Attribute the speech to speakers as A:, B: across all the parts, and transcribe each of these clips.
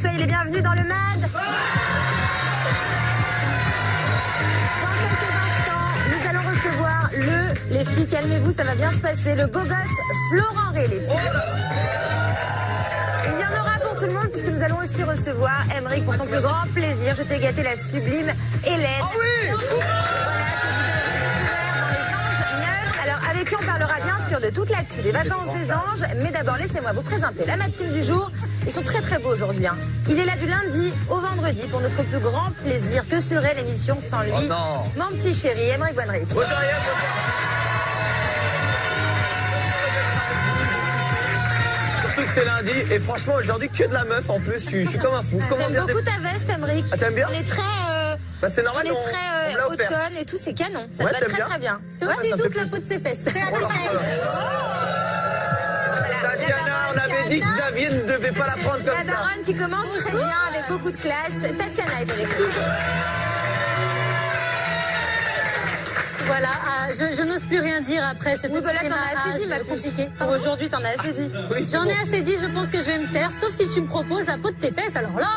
A: soyez les bienvenus dans le MAD. Dans quelques instants, nous allons recevoir les filles, calmez-vous, ça va bien se passer, le beau gosse Florent Ré, les filles. Il y en aura pour tout le monde puisque nous allons aussi recevoir Aymeric pour ton plus grand plaisir. Je t'ai gâté la sublime Hélène.
B: Oh oui.
A: Alors, avec qui on parlera bien sûr de toute l'actu des vacances des anges. Mais d'abord, laissez-moi vous présenter la team du jour. Ils sont très très beaux aujourd'hui. Hein. Il est là du lundi au vendredi pour notre plus grand plaisir. Que serait l'émission sans lui?
B: Oh non.
A: Mon petit chéri, Aymeric Bonnery.
B: Bonjour Ariel. Surtout que c'est lundi et franchement aujourd'hui que de la meuf en plus. Je suis comme un fou.
A: J'aime beaucoup ta veste, Aymeric.
B: Ah, t'aimes bien?
A: On est très...
B: Bah c'est normal,
A: on est très automne et tout, c'est canon. Ça te va très très bien. C'est aussi doux que la peau de ses fesses.
B: Tatiana, on avait dit que Xavier ne devait pas la prendre comme ça.
A: La baronne qui commence très bien avec beaucoup de classe. Tatiana est avec nous.
C: Voilà, je n'ose plus rien dire après ce petit
A: là, t'en as assez dit, ma puce. Pour aujourd'hui, t'en as assez dit.
B: Oui,
C: J'en ai assez dit, je pense que je vais me taire, sauf si tu me proposes la peau de tes fesses, alors là...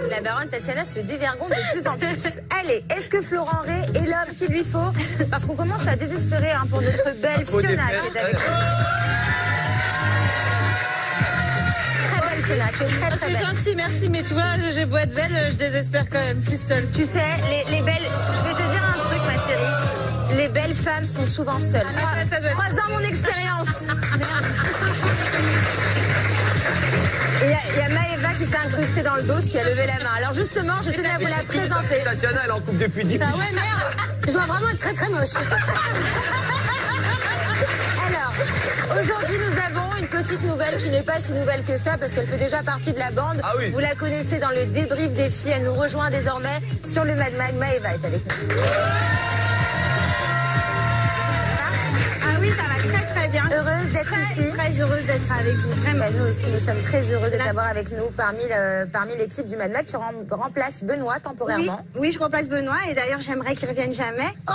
A: La baronne Tatiana se dévergonde de plus en plus. Allez, est-ce que Florent Ré est l'homme qu'il lui faut? Parce qu'on commence à désespérer pour notre belle Fiona qui est avec nous. Très belle Fiona, tu es très très belle.
D: C'est gentil, merci, mais tu vois, j'ai beau être belle, je désespère quand même, je suis seule.
A: Tu sais, les belles... Je vais te dire un truc, ma chérie. Les belles femmes sont souvent seules.
D: Ça doit être...
A: 3 ans mon expérience. Et il y a Maëva qui s'est incrustée dans le dos, qui a levé la main. Alors justement, je tenais à vous la présenter.
B: Tatiana, elle est en couple depuis 10
C: Ah ouais, merde. Je dois vraiment être très très moche.
A: Alors, aujourd'hui, nous avons une petite nouvelle qui n'est pas si nouvelle que ça, parce qu'elle fait déjà partie de la bande.
B: Ah oui.
A: Vous la connaissez dans le débrief des filles. Elle nous rejoint désormais sur le Mad Mag. Maëva est avec nous.
E: Ah oui, ça va très très bien.
A: Heureuse d'être ici.
E: Très heureuse d'être avec vous, vraiment.
A: Bah, nous aussi, nous sommes très heureux de t'avoir avec nous parmi l'équipe du Mad Mag. Tu remplaces Benoît temporairement.
E: Oui, je remplace Benoît et d'ailleurs j'aimerais qu'il revienne jamais.
A: Oh,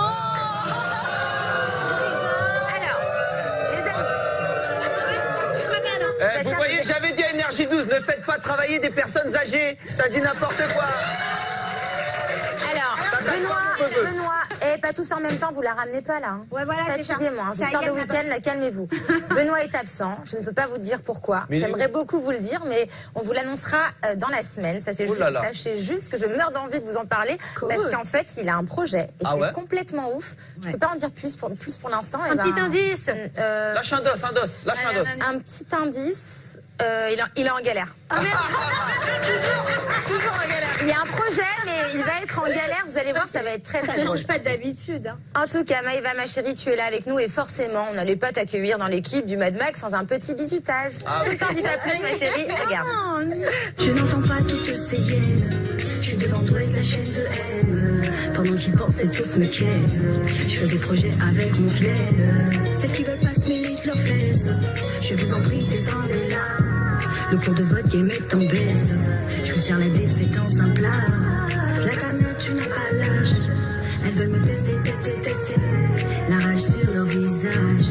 A: alors, les amis.
B: Vous voyez, j'avais dit à Énergie 12, ne faites pas travailler des personnes âgées. Ça dit n'importe quoi.
A: Alors, Benoît, et pas tous en même temps, vous la ramenez pas là. Hein.
E: Ouais, voilà,
A: fatiguez-moi, je sors de week-end, là, calmez-vous. Benoît est absent, je ne peux pas vous dire pourquoi. J'aimerais beaucoup vous le dire, mais on vous l'annoncera dans la semaine. Ça, c'est juste, sachez juste que je meurs d'envie de vous en parler, parce qu'en fait, il a un projet, et c'est complètement ouf. Je peux pas en dire plus pour l'instant.
C: Un petit indice.
B: Lâche un dos, lâche un dos.
A: Un petit indice. Il est en galère.
C: Ah merde.
D: Toujours en galère.
A: Il y a un projet, mais il va être en galère. Vous allez voir, ça va être très très
E: Ça ne
A: drôle.
E: change pas d'habitude. Hein.
A: En tout cas, Maëva, ma chérie, tu es là avec nous et forcément, on n'allait pas t'accueillir dans l'équipe du Mad Mag sans un petit bisutage. Je ne t'en dis pas plus, ma chérie. Regarde.
F: Je n'entends pas toutes ces hyènes. Je suis devant toi, la chaîne de haine. Pendant qu'ils pensaient tous me ken. Je faisais projet avec mon plaid. Celles qui veulent pas se mêler de leurs fesses. Je vous en prie, descendez là. Le cours de votre game est en baisse. Je vous sers la défaite dans un plat. La canne, tu n'as pas l'âge. Elles veulent me tester. La rage sur leur visage.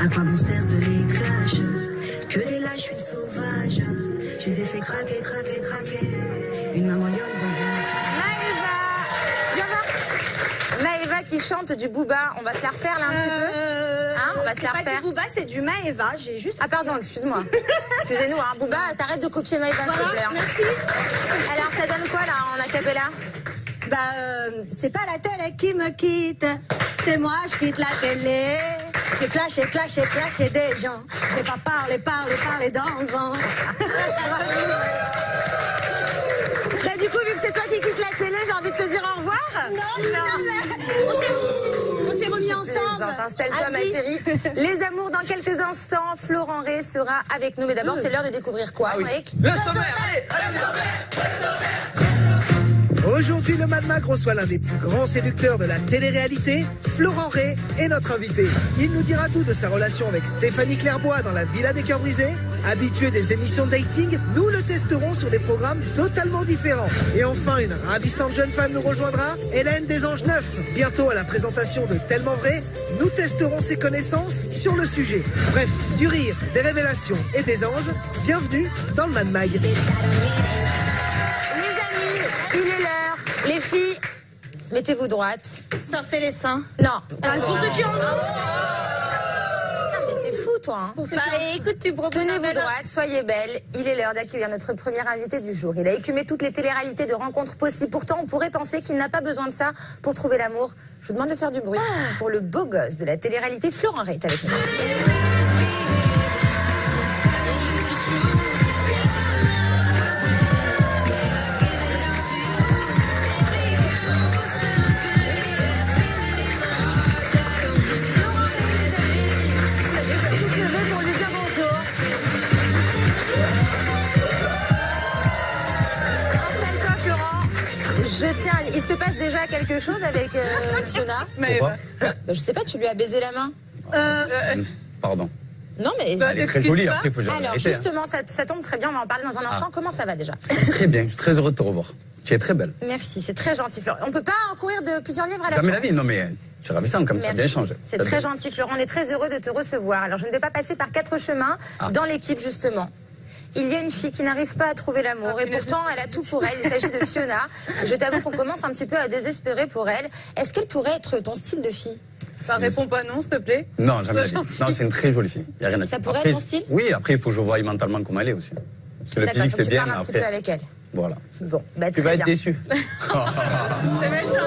F: À quoi bon sert de les clash? Que des lâches, je suis sauvage. Je les ai fait craquer. Une maman lionne
A: Maëva qui chante du Booba. On va se la refaire là un petit peu. Hein, on va se la refaire.
E: C'est pas du Booba, c'est du Maëva. J'ai juste.
A: Ah pardon, excuse-moi. Excusez-nous, hein. Booba, t'arrêtes de copier Maëva, s'il te plaît.
E: Merci.
A: Alors ça donne quoi là en acapella?
E: C'est pas la télé qui me quitte, c'est moi je quitte la télé. J'ai clashé des gens. Je vais pas parler dans le vent.
A: Bah du coup, vu que c'est toi qui quitte la télé, j'ai envie de te dire au revoir.
E: Non. On s'est remis ensemble.
A: Installe-toi, ma chérie. Les amours dans quelques instants. Florent Ré sera avec nous. Mais d'abord, c'est l'heure de découvrir quoi, Aymeric?
B: Le sommaire, allez, le sommaire.
G: Aujourd'hui, le Mad Mag reçoit l'un des plus grands séducteurs de la télé-réalité. Florent Ray est notre invité. Il nous dira tout de sa relation avec Stéphanie Clairbois dans la Villa des Cœurs Brisés. Habitué des émissions de dating, nous le testerons sur des programmes totalement différents. Et enfin, une ravissante jeune femme nous rejoindra, Hélène des Anges 9. Bientôt à la présentation de Tellement Vrai, nous testerons ses connaissances sur le sujet. Bref, du rire, des révélations et des anges. Bienvenue dans le Mad Mag.
A: Les amis, il est l'heure. Les filles, mettez-vous droite.
D: Sortez les seins.
A: Non.
E: Pour ceux qui en
A: C'est fou, toi. Hein.
D: Bah écoute, tu proposes.
A: Tenez-vous droite, soyez belle. Il est l'heure d'accueillir notre premier invité du jour. Il a écumé toutes les téléréalités de rencontres possibles. Pourtant, on pourrait penser qu'il n'a pas besoin de ça pour trouver l'amour. Je vous demande de faire du bruit pour le beau gosse de la téléréalité, Florent Ray, avec nous. Il se passe déjà quelque chose avec Fiona.
B: Pourquoi
A: Je sais pas, tu lui as baisé la main.
B: Pardon.
A: Non mais...
B: Elle est très jolie, après il faut jamais
A: Alors
B: arrêter,
A: justement, ça tombe très bien, on va en parler dans un instant. Comment ça va déjà?
B: Très bien, je suis très heureux de te revoir. Tu es très belle.
A: Merci, c'est très gentil Florent. On peut pas en courir de plusieurs livres à la fois.
B: Jamais la vie, non mais tu es ravissante comme tu as bien changé.
A: C'est très gentil Florent, on est très heureux de te recevoir. Alors je ne vais pas passer par 4 chemins dans l'équipe justement. Il y a une fille qui n'arrive pas à trouver l'amour et pourtant elle a tout pour elle. Il s'agit de Fiona. Je t'avoue qu'on commence un petit peu à désespérer pour elle. Est-ce qu'elle pourrait être ton style de fille?
D: Ça répond pas non, s'il te plaît.
B: Non, jamais la vie. Non, c'est une très jolie fille. Y a rien à dire.
A: Ça pourrait être ton style?
B: Oui, après il faut que je voie mentalement comment elle est aussi. Parce que le physique c'est bien, mais
A: un petit peu avec elle.
B: Voilà.
A: Bon, bah,
B: tu vas être déçu.
D: C'est méchant ça.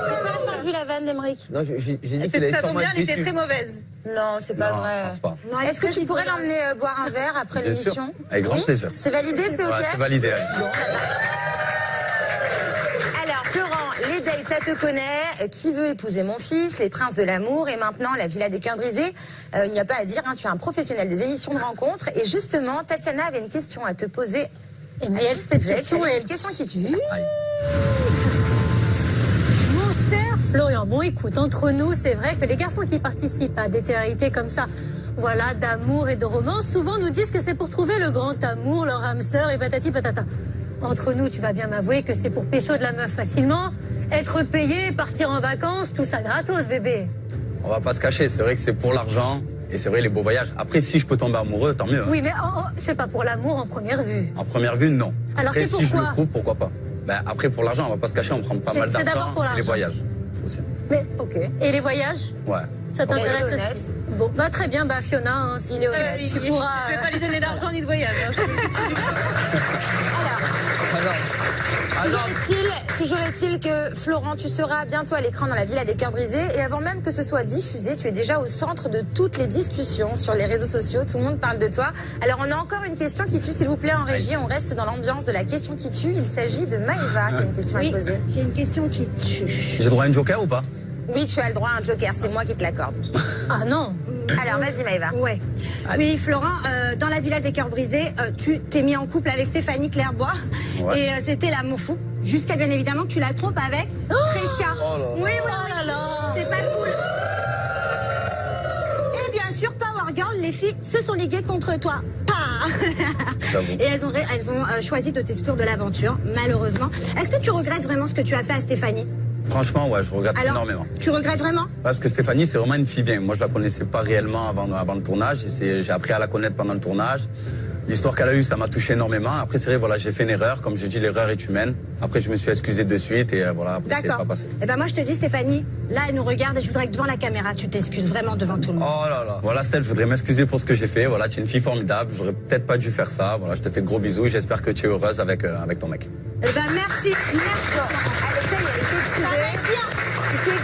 A: J'ai pas entendu la vanne d'Emeric.
B: Non, j'ai dit qu'il allait
D: Ça tombe
B: sûrement
D: bien,
B: être
D: elle était
B: déçu.
D: très mauvaise.
A: Non, c'est pas vrai.
B: Je pense pas.
A: Est-ce que tu pourrais l'emmener boire un verre après
B: Bien sûr.
A: l'émission?
B: Avec grand plaisir.
A: C'est validé, c'est OK?
B: Ouais, c'est validé. Allez.
A: Bon, alors, Florent, les dates, ça te connaît. Qui veut épouser mon fils? Les princes de l'amour. Et maintenant, la Villa des Cœurs Brisés. Il n'y a pas à dire, hein, tu es un professionnel des émissions de rencontres. Et justement, Tatiana avait une question à te poser.
C: Mais elle, cette question,
A: elle une question qui tue.
C: Mon cher Florian, bon écoute, entre nous, c'est vrai que les garçons qui participent à des téléréalités comme ça, voilà, d'amour et de romance, souvent nous disent que c'est pour trouver le grand amour, leur âme sœur et patati patata. Entre nous, tu vas bien m'avouer que c'est pour pécho de la meuf facilement, être payé, partir en vacances, tout ça gratos, bébé.
B: On va pas se cacher, c'est vrai que c'est pour l'argent et c'est vrai les beaux voyages. Après, si je peux tomber amoureux, tant mieux. Hein.
C: Oui, mais c'est pas pour l'amour en première vue.
B: En première vue, non.
C: Alors
B: après,
C: c'est
B: si je
C: pourquoi
B: le trouve, pourquoi pas. Ben, après, pour l'argent, on va pas se cacher, on prend pas mal
C: C'est d'abord pour
B: d'argent. Les
C: l'argent.
B: voyages aussi.
C: Mais,
A: OK.
C: et les voyages?
B: Ouais.
C: Ça t'intéresse
A: Ok, honnête.
C: aussi? Bon, bah très bien, bah Fiona, hein, si tu pourras...
D: Je vais pas lui donner d'argent ni de voyage. Hein.
A: Toujours est-il que, Florent, tu seras bientôt à l'écran dans la Villa des Cœurs Brisés. Et avant même que ce soit diffusé, tu es déjà au centre de toutes les discussions sur les réseaux sociaux. Tout le monde parle de toi. Alors, on a encore une question qui tue, s'il vous plaît, en régie. On reste dans l'ambiance de la question qui tue. Il s'agit de Maëva qui a une question à poser.
E: J'ai une question qui tue.
B: J'ai droit à une joker ou pas?
A: Oui, tu as le droit à un joker. C'est moi qui te l'accorde.
C: Ah non.
A: Alors, vas-y, Maëva.
E: Ouais. Oui, Florent, dans la Villa des Cœurs Brisés, tu t'es mis en couple avec Stéphanie Clairbois.
B: Ouais.
E: Et c'était l'amour fou. Jusqu'à bien évidemment que tu la trompes avec Trécia. Oui,
C: Oh là là.
E: c'est pas cool. Et bien sûr, Power Girl, les filles se sont liguées contre toi. Et elles ont choisi de t'exclure de l'aventure, malheureusement. Est-ce que tu regrettes vraiment ce que tu as fait à Stéphanie?
B: Franchement, ouais, je regrette énormément.
E: Tu regrettes vraiment?
B: Ouais, parce que Stéphanie, c'est vraiment une fille bien. Moi, je la connaissais pas réellement avant le tournage. J'ai appris à la connaître pendant le tournage. L'histoire qu'elle a eue, ça m'a touché énormément. Après, c'est vrai, voilà, j'ai fait une erreur. Comme je dis, l'erreur est humaine. Après, je me suis excusé de suite et voilà, après, c'est pas passé.
E: Et ben moi, je te dis, Stéphanie, là, elle nous regarde et je voudrais que devant la caméra, tu t'excuses vraiment devant tout le monde.
B: Oh là là. Voilà, Steph, je voudrais m'excuser pour ce que j'ai fait. Voilà, tu es une fille formidable. J'aurais peut-être pas dû faire ça. Voilà, je te fais de gros bisous et j'espère que tu es heureuse avec ton mec.
E: Eh ben merci.
A: Allez, ça y est, il s'est excusé. Il s'est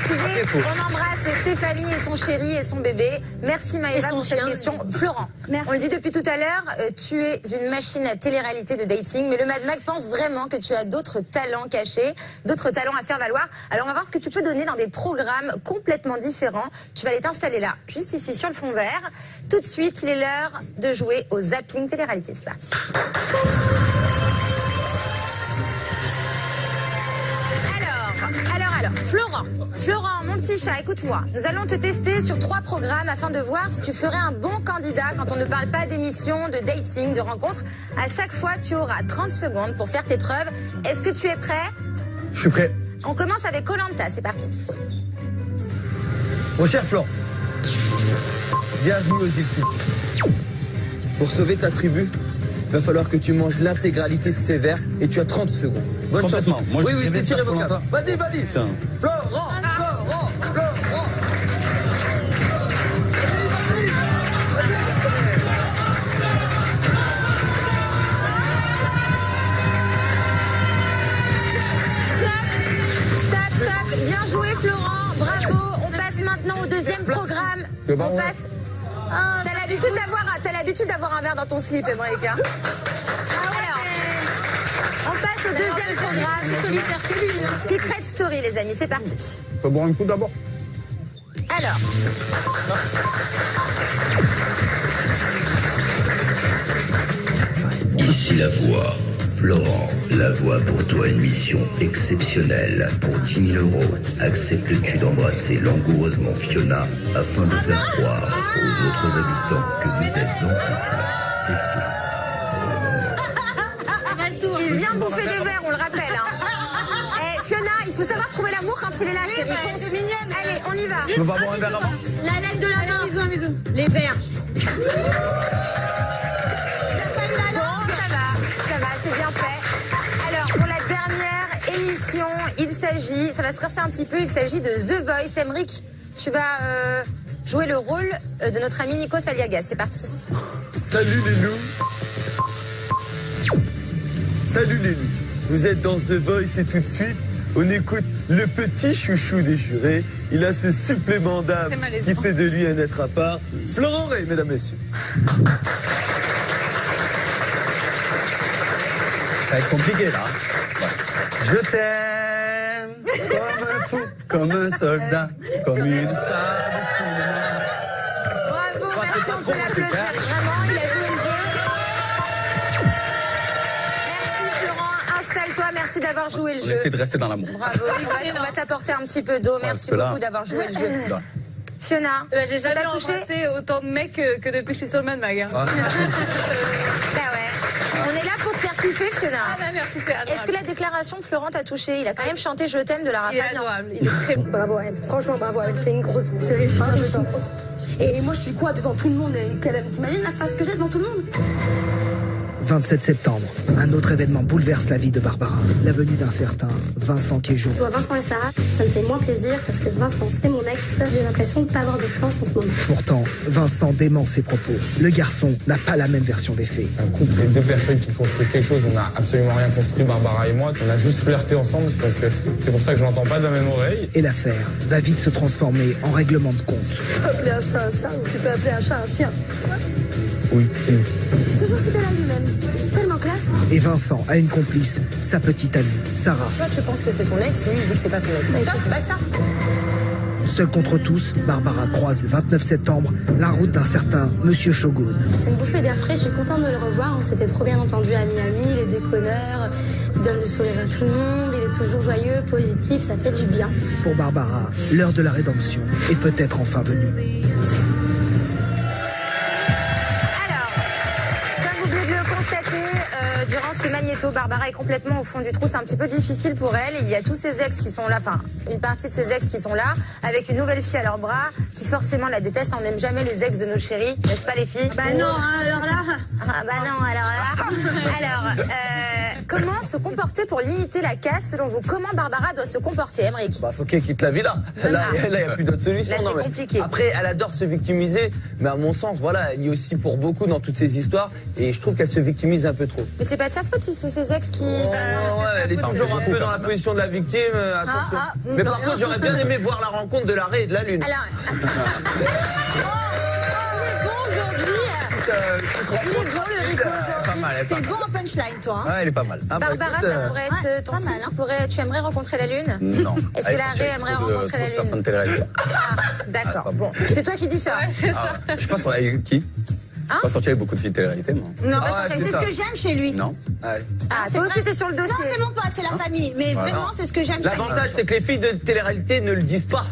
A: excusé. On embrasse Stéphanie et son chéri et son bébé. Merci Maëva pour cette question. Florent, on le dit depuis tout à l'heure, tu es une machine à télé-réalité de dating, mais le Mad Mag pense vraiment que tu as d'autres talents cachés, d'autres talents à faire valoir. Alors on va voir ce que tu peux donner dans des programmes complètement différents. Tu vas aller t'installer là, juste ici sur le fond vert. Tout de suite, il est l'heure de jouer au zapping télé-réalité. C'est parti. Florent, mon petit chat, écoute-moi. Nous allons te tester sur 3 programmes afin de voir si tu ferais un bon candidat quand on ne parle pas d'émission, de dating, de rencontre. À chaque fois, tu auras 30 secondes pour faire tes preuves. Est-ce que tu es prêt?
B: Je suis prêt.
A: On commence avec Koh-Lanta, c'est parti.
H: Mon cher Florent, bienvenue aux îles. Pour sauver ta tribu, il va falloir que tu manges l'intégralité de ces vers et tu as 30 secondes. Bonne chance.
B: Moi,
H: oui, c'est irrévocable. Vas-y.
B: Tiens.
H: Florent.
A: Stop. Bien joué, Florent. Bravo. On passe maintenant au deuxième programme. On passe. T'as l'habitude d'avoir un verre dans ton slip, Émeric. Alors, on passe au deuxième programme. Secret Story, les amis. C'est parti.
B: On peut boire un coup d'abord.
A: Alors.
I: Ici la voix. Florent, la voix pour toi, une mission exceptionnelle. Pour 10 000 €, acceptes-tu d'embrasser langoureusement Fiona afin de faire croire aux autres habitants que vous êtes en couple? C'est tout.
A: Il vient bouffer des verres, on le rappelle. Hein. Fiona, il faut savoir trouver l'amour quand il est là, chérie.
E: C'est mignonne.
A: Allez, on y va.
B: Je peux pas boire un verre avant?
E: La laine de la main. Un bisou. Les verres.
A: C'est bien fait. Alors, pour la dernière émission, ça va se corser un petit peu, il s'agit de The Voice. Émeric, tu vas jouer le rôle de notre ami Nico Saliagas. C'est parti.
H: Salut les loups. Salut les loups. Vous êtes dans The Voice et tout de suite, on écoute le petit chouchou des jurés. Il a ce supplément d'âme qui fait de lui un être à part. Florent Ray, mesdames, messieurs.
B: Ça va être compliqué, là. Je t'aime comme un fou, comme un soldat, comme une star de cinéma.
A: Bravo, merci, on peut l'applaudir. Vraiment, il a joué le jeu. Merci Florent, installe-toi, merci d'avoir joué le jeu.
B: J'ai fait de rester dans l'amour.
A: Bravo, on va t'apporter un petit peu d'eau. Merci beaucoup d'avoir joué le jeu. Fiona,
D: j'ai jamais embrassé autant de mecs que depuis que je suis sur le Mad Mag.
A: Bah ouais. On est là pour te faire kiffer, Fiona.
D: Ah bah merci, c'est adorable.
A: Est-ce que la déclaration de Florent t'a touché? Il a quand même chanté Je t'aime de la Rafa.
D: Il est adorable, il est très beau.
E: Bravo, elle. Franchement, bravo, elle. C'est une grosse chérie. Et moi, je suis quoi devant tout le monde? T'imagines la face que j'ai devant tout le monde?
G: 27 septembre, un autre événement bouleverse la vie de Barbara. La venue d'un certain Vincent Quéjo.
J: Je vois Vincent et Sarah, ça me fait moins plaisir parce que Vincent, c'est mon ex. J'ai l'impression de ne pas avoir de chance en ce moment.
G: Pourtant, Vincent dément ses propos. Le garçon n'a pas la même version des faits.
K: Un couple, c'est deux personnes qui construisent quelque chose. On n'a absolument rien construit, Barbara et moi. On a juste flirté ensemble. Donc c'est pour ça que je l'entends pas de la même oreille.
G: Et l'affaire va vite se transformer en règlement de compte.
E: Tu peux appeler un chat un chat ou tu peux appeler un chat un chien.
K: Oui.
J: Toujours fidèle à lui-même. Tellement classe.
G: Et Vincent a une complice, sa petite amie, Sarah.
E: Toi, tu penses que c'est ton ex, lui, il dit que c'est pas son ex. Stop, basta.
G: Seule contre tous, Barbara croise le 29 septembre la route d'un certain Monsieur Shogun.
J: C'est une bouffée d'air frais, je suis contente de le revoir. On s'était trop bien entendu à Miami, il est déconneur, il donne le sourire à tout le monde, il est toujours joyeux, positif, ça fait du bien.
G: Pour Barbara, l'heure de la rédemption est peut-être enfin venue.
A: Durant ce magnéto, Barbara est complètement au fond du trou. C'est un petit peu difficile pour elle. Il y a tous ses ex qui sont là, enfin, une partie de ses ex qui sont là, avec une nouvelle fille à leurs bras, qui forcément la déteste. On n'aime jamais les ex de nos chéris, n'est-ce pas les filles?
E: Bah non, alors là.
A: Ah bah non, alors là. Alors, comment se comporter pour limiter la casse selon vous? Comment Barbara doit se comporter, Émeric?
H: Bah faut qu'elle quitte la villa. Là, il n'y a plus d'autre solution.
A: Là, c'est compliqué.
H: Après, elle adore se victimiser, mais à mon sens, voilà, elle y est aussi pour beaucoup dans toutes ces histoires, et je trouve qu'elle se victimise un peu trop.
A: Mais c'est pas de sa faute si c'est ses ex qui...
H: ouais, elle est toujours un peu dans la position de la victime. Mais par contre, j'aurais bien aimé voir la rencontre de l'arrêt et de la lune.
A: Alors... il est bon aujourd'hui. Il est bon le Rico aujourd'hui.
E: T'es bon en punchline, toi.
B: Ouais, elle est pas mal.
A: Barbara, ça pourrait être ton style. Tu aimerais rencontrer la lune?
B: Non.
A: Est-ce que l'arrêt aimerait rencontrer la lune?
B: Ah,
A: d'accord. Bon, c'est toi qui dis ça.
D: Ouais, c'est ça.
B: Je pense qu'on a eu qui? Pas sorti avec beaucoup de filles de télé-réalité, moi.
E: Non, c'est ce que j'aime chez lui.
B: Non.
A: Toi aussi, t'es sur le dossier.
E: Non, c'est mon pote, c'est la famille. Mais vraiment, c'est ce que j'aime chez lui.
H: L'avantage, c'est que les filles de télé-réalité ne le disent pas.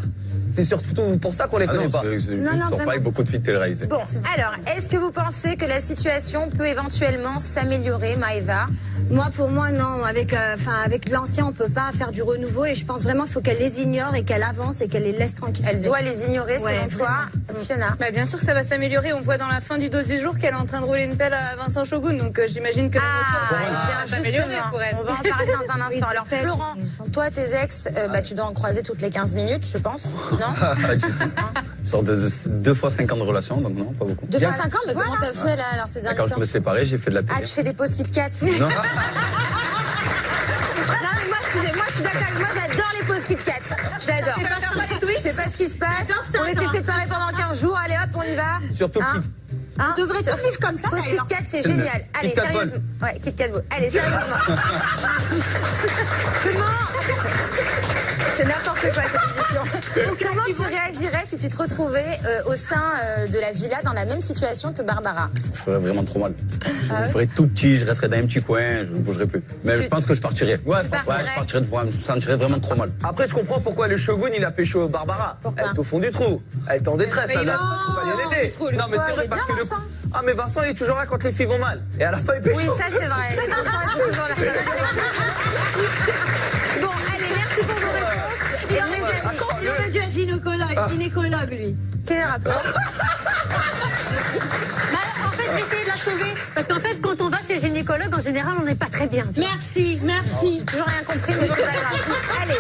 H: C'est surtout pour ça qu'on les connaît pas.
B: Non, pas avec beaucoup de filles de télé-réalité.
A: Bon, alors, est-ce que vous pensez que la situation peut éventuellement s'améliorer, Maëva?
E: Pour moi, non. Avec l'ancien, on peut pas faire du renouveau. Et je pense vraiment qu'il faut qu'elle les ignore et qu'elle avance et qu'elle les laisse tranquilles.
A: Elle doit les ignorer, selon toi, Fiona?
D: Bien sûr, ça va s'améliorer. On voit dans la fin du dos du jour qu'elle est en train de rouler une pelle à Vincent Shogun. Donc j'imagine que le retour va s'améliorer pour elle.
A: On va en parler dans un instant. Alors, Florent, toi, tes ex, tu dois en croiser toutes les 15 minutes, je pense. Non?
B: Pas du tout. Je sors de 2 fois 5 ans de relation, donc non, pas beaucoup.
A: 2 fois 5 ans? Mais comment t'as fait là, alors, ces derniers temps?
B: Quand je me séparais, j'ai fait de la télé.
A: Ah, tu fais des pauses Kit Kat? Non. Non, mais moi, je suis d'accord. Moi, j'adore les pauses Kit Kat. J'adore. Je sais pas ce qui se passe. On était séparés pendant 15 jours. Allez hop, on y va.
H: Surtout
E: on devrait tout vivre comme ça.
A: Pause Kit Kat, c'est génial. Allez, sérieusement. Ouais, Kit Kat Ball. Allez, sérieusement. C'est n'importe quoi cette émission. Comment tu réagirais si tu te retrouvais au sein de la villa dans la même situation que Barbara?
B: Je ferais vraiment trop mal. Je ferais tout petit, je resterais dans un petit coin, je ne bougerais plus. Mais je pense que je partirais. Ouais, je partirais, je me sentirais vraiment trop mal.
H: Après, je comprends pourquoi le Shogun, il a pécho Barbara.
A: Pourquoi?
H: Elle est au fond du trou. Elle est en détresse, la dame. Tu vas bien l'aider. Non, mais c'est vrai parce que Ah, mais Vincent, il est toujours là quand les filles vont mal. Et à la fin, il pécho.
A: Oui, ça, c'est vrai. Les enfants, ils sont toujours là. Bon, allez, merci pour vos réponses.
E: Il aurait dû être gynécologue, lui.
A: Quel rapport?
C: En fait, j'ai essayé de la sauver. Parce qu'en fait, quand on va chez le gynécologue, en général, on n'est pas très bien.
E: Merci.
A: J'ai toujours rien compris, mais c'est pas grave. Allez,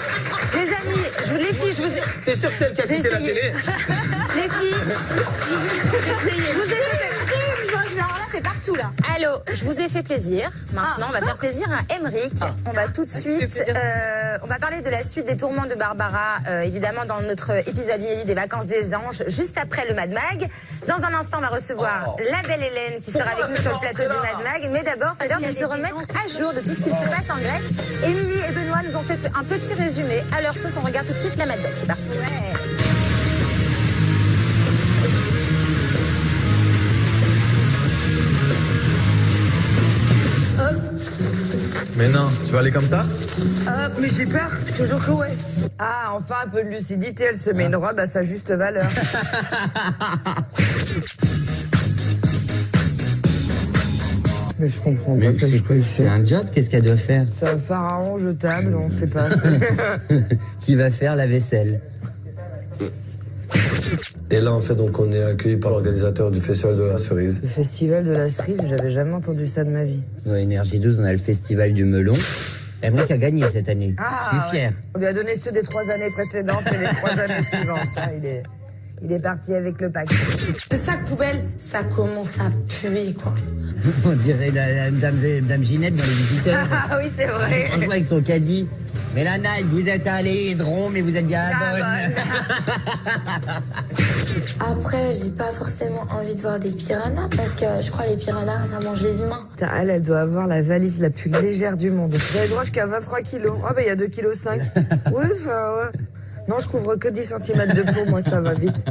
A: les amis, les filles, je vous ai...
H: T'es sûr que c'est elle qui a quitté la télé?
A: Les filles, je vous ai fait...
E: Alors là, c'est partout, là.
A: Allô, je vous ai fait plaisir. Maintenant, on va faire plaisir à Aymeric. On va tout de suite... on va parler de la suite des tourments de Barbara, évidemment, dans notre épisode inédit des Vacances des Anges, juste après le Mad Mag. Dans un instant, on va recevoir la belle Hélène qui sera avec nous sur le plateau du Mad Mag. Mais d'abord, c'est l'heure de se remettre à jour de tout ce qui se passe en Grèce. Émilie et Benoît nous ont fait un petit résumé. À leur sauce, on regarde tout de suite la Mad Mag. C'est parti.
L: Mais non, tu vas aller comme ça?
M: Mais j'ai peur, toujours que ouais. Ah, enfin un peu de lucidité, elle se met une robe à sa juste valeur. Mais je comprends pas.
N: C'est un job, qu'est-ce qu'elle doit faire?
M: C'est un pharaon jetable, on sait pas.
N: Qui va faire la vaisselle?
L: Et là, en fait, donc, on est accueilli par l'organisateur du Festival de la Cerise.
M: Le Festival de la Cerise, j'avais jamais entendu ça de ma vie.
N: Ouais, Énergie 12, on a le Festival du Melon. Aymeric a gagné cette année. Je suis fier.
M: On lui a donné ceux des 3 années précédentes et des 3 années suivantes. Il est parti avec le pack.
J: Le sac poubelle, ça commence à puer, quoi.
N: On dirait la dame Ginette dans Les Visiteurs.
M: Ah oui, c'est vrai.
N: Franchement, avec son caddie. Mais la night, vous êtes allé Hydron, mais vous êtes bien bonne.
J: Après, j'ai pas forcément envie de voir des piranhas parce que je crois que les piranhas, ça mange les humains.
M: Elle doit avoir la valise la plus légère du monde. Vous avez droit jusqu'à 23 kilos. Ah, il y a 2,5 kg. Oui, ouais. Non, je couvre que 10 cm de peau, moi, ça va vite.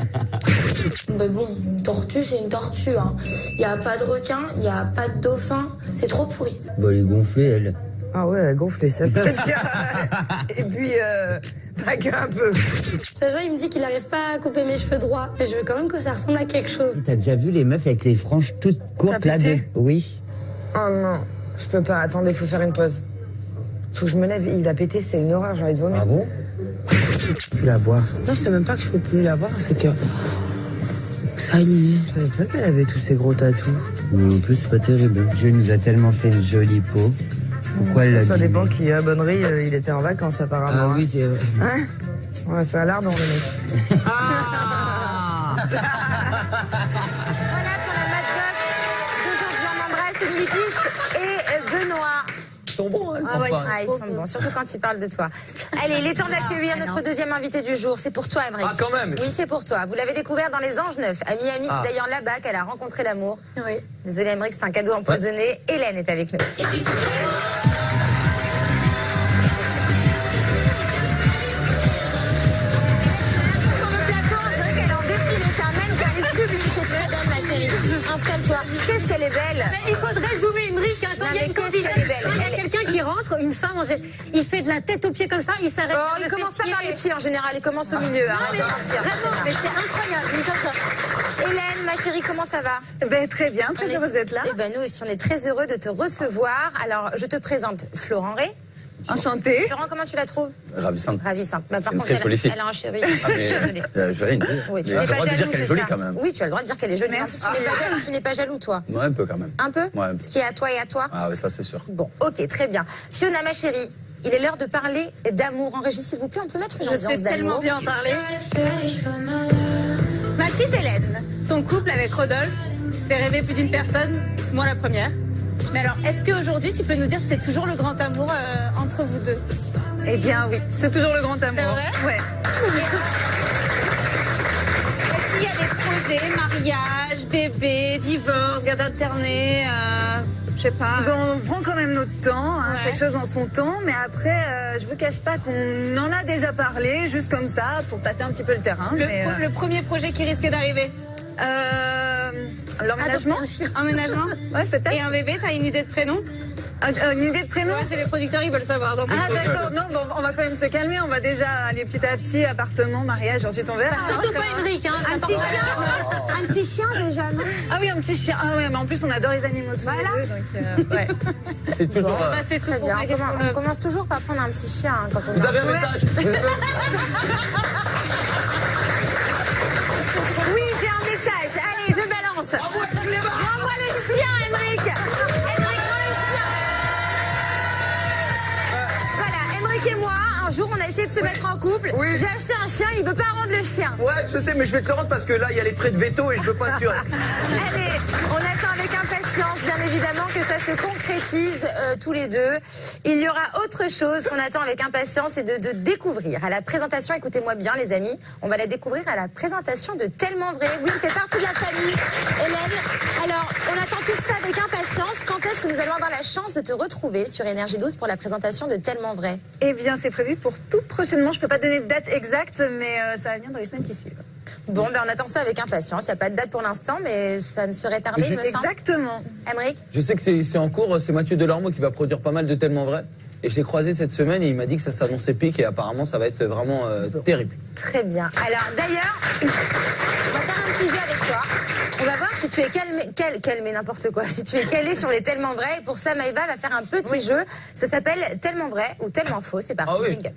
J: Mais bon, une tortue, c'est une tortue. Hein. Il n'y a pas de requin, il n'y a pas de dauphin. C'est trop pourri.
N: Bon, elle est gonflée, elle.
M: Ah ouais, elle a gonflé, ça peut dire. Et puis, pas qu'un peu.
J: Sacha, il me dit qu'il n'arrive pas à couper mes cheveux droits. Mais je veux quand même que ça ressemble à quelque chose.
N: T'as déjà vu les meufs avec les franges toutes courtes là? Oui.
M: Oh non, je peux pas. Attendez, faut faire une pause. Faut que je me lève. Il a pété, c'est une horreur, j'ai envie de vomir.
N: Ah bon?
M: Plus la voir. Non, c'est même pas que je peux plus la voir, c'est que... Ça y est. Je savais pas qu'elle avait tous ces gros tatous.
N: En plus, c'est pas terrible. Dieu nous a tellement fait une jolie peau. Pourquoi elle l'a dit?
M: Ça dépend qui. À Bonnery, il était en vacances apparemment.
N: Ah oui, c'est vrai.
M: Hein? Ouais, c'est un lardon, le mec.
A: Voilà pour la Mad Box. D'aujourd'hui, on embrasse Émilie Piche et Benoît.
H: Ils sont bons, hein,
A: ils sont bons, surtout quand ils parlent de toi. Allez, il est temps d'accueillir notre deuxième invité du jour. C'est pour toi, Aymeric.
H: Ah, quand même.
A: Oui, c'est pour toi. Vous l'avez découvert dans Les Anges Neufs. À Miami, c'est d'ailleurs là-bas qu'elle a rencontré l'amour.
J: Oui.
A: Désolée, Aymeric, c'est un cadeau empoisonné. Hélène est avec nous. chérie. Installe-toi. Qu'est-ce qu'elle est belle.
C: Mais il faudrait zoomer Emmerich. Quand il y a une candidature, il y a quelqu'un qui rentre, une femme, il fait de la tête aux pieds comme ça, il s'arrête.
A: Oh, il commence pas par les pieds en général, il commence au milieu.
C: Non, mais vraiment, mais c'est incroyable. Il est comme ça.
A: Hélène, ma chérie, comment ça va?
O: Très bien, très heureuse d'être là.
A: Nous aussi, on est très heureux de te recevoir. Alors, je te présente Florent Rey.
O: Enchantée.
A: Florent, comment tu la trouves?
B: Ravissante.
A: Ravissante. Par
B: C'est
A: contre,
B: très jolie fille.
A: elle a un chéri.
B: Je rien dire.
A: Oui, tu
B: as
A: n'es
B: le
A: pas
B: droit de dire
A: jaloux,
B: qu'elle est
A: c'est
B: jolie
A: ça?
B: quand même.
A: Oui, tu as le droit de dire qu'elle est jolie. Tu n'es pas jaloux, toi?
B: Moi, un peu quand même.
A: Un peu?
B: Ouais.
A: Ce qui est à toi et à toi?
B: Ah oui, ça c'est sûr.
A: Bon, ok, très bien. Fiona, ma chérie, il est l'heure de parler d'amour. En régie, s'il vous plaît, on peut mettre une ambiance d'amour.
D: Je sais tellement bien en parler. Ma petite Hélène, ton couple avec Rodolphe fait rêver plus d'une personne, moi la première. Mais alors, est-ce qu'aujourd'hui, tu peux nous dire si c'est toujours le grand amour entre vous deux?
O: Eh bien oui, c'est toujours le grand amour.
D: C'est vrai?
O: Ouais.
D: Est-ce qu'il y a des projets, mariage, bébé, divorce, garde alternée, je sais pas.
O: Bon, on prend quand même notre temps, hein, chaque chose en son temps, mais après, je vous cache pas qu'on en a déjà parlé, juste comme ça, pour tâter un petit peu le terrain.
D: Le premier projet qui risque d'arriver?
O: L'emménagement.
D: Emménagement?
O: Ouais, peut-être.
D: Et un bébé, t'as une idée de prénom?
O: Une idée de prénom?
D: Ouais, c'est les producteurs, ils veulent savoir. Donc
O: d'accord, non, bon, on va quand même se calmer, on va déjà aller petit à petit, appartement, mariage, ensuite on verra.
C: Surtout pas Emmerich, hein.
E: Un petit chien. Un petit chien déjà, non?
O: Ah oui, un petit chien. Ah ouais, mais en plus on adore les animaux tous les deux, donc ouais.
B: C'est toujours...
D: c'est tout
A: Très bien. On commence toujours par prendre un petit chien quand on...
B: Vous avez un message?
A: Oui, j'ai un message. Allez, je balance. Rends-moi le chien, Emmerich. Emmerich, rends le chien. Voilà, Emmerich et moi, un jour, on a essayé de se mettre en couple.
B: Oui.
A: J'ai acheté un chien, il veut pas rendre le chien.
B: Ouais, je sais, mais je vais te le rendre parce que là, il y a les frais de veto et je peux pas assurer.
A: Allez, on attend avec impatience, bien évidemment, que ça se concrétise tous les deux. Il y aura autre chose qu'on attend avec impatience, c'est de découvrir à la présentation, écoutez-moi bien les amis, on va la découvrir à la présentation de Tellement Vrai. Oui, c'est partie de la famille, Hélène. Alors, on attend tout ça avec impatience. Quand est-ce que nous allons avoir la chance de te retrouver sur Énergie 12 pour la présentation de Tellement Vrai?
O: Eh bien, c'est prévu pour tout prochainement. Je peux pas donner de date exacte, mais ça va venir dans les semaines qui suivent.
A: Bon, ben on attend ça avec impatience. Il n'y a pas de date pour l'instant, mais ça ne serait tardé, il me semble.
O: Exactement.
A: Emmerich?
H: Je sais que c'est en cours, c'est Mathieu Delormeau qui va produire pas mal de Tellement Vrai. Et je l'ai croisé cette semaine et il m'a dit que ça s'annonçait pique et apparemment ça va être vraiment terrible.
A: Très bien. Alors d'ailleurs, on va faire un petit jeu avec toi. On va voir si tu es calmé n'importe quoi, si tu es calé sur les Tellement Vrai. Et pour ça, Maëva va faire un petit jeu. Ça s'appelle Tellement Vrai ou Tellement Faux. C'est parti, jingle.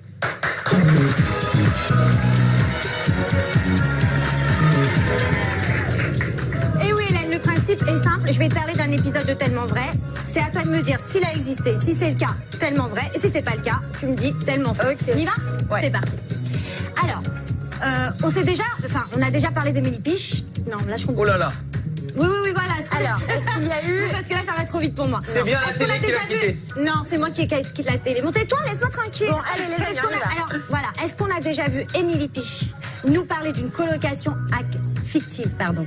E: Et oui, Hélène, le principe est simple. Je vais te parler d'un épisode de Tellement Vrai. C'est à toi de me dire s'il a existé, si c'est le cas, tellement vrai. Et si c'est pas le cas, tu me dis tellement faux.
O: Okay.
E: On y va? Ouais. C'est parti. Alors, on a déjà parlé d'Émilie Piche. Non, là je comprends.
H: Oh là là.
E: Oui, voilà.
A: Alors, est-ce qu'il y a eu...
E: Parce que là, ça va trop vite pour moi.
H: C'est bien la télé qui l'a quitté.
E: Non, c'est moi qui quitte la télé. Bon, tais-toi, laisse-moi tranquille.
A: Bon, allez, les amis, on y va.
E: Alors, voilà. Est-ce qu'on a déjà vu Émilie Piche nous parler d'une colocation fictive, pardon?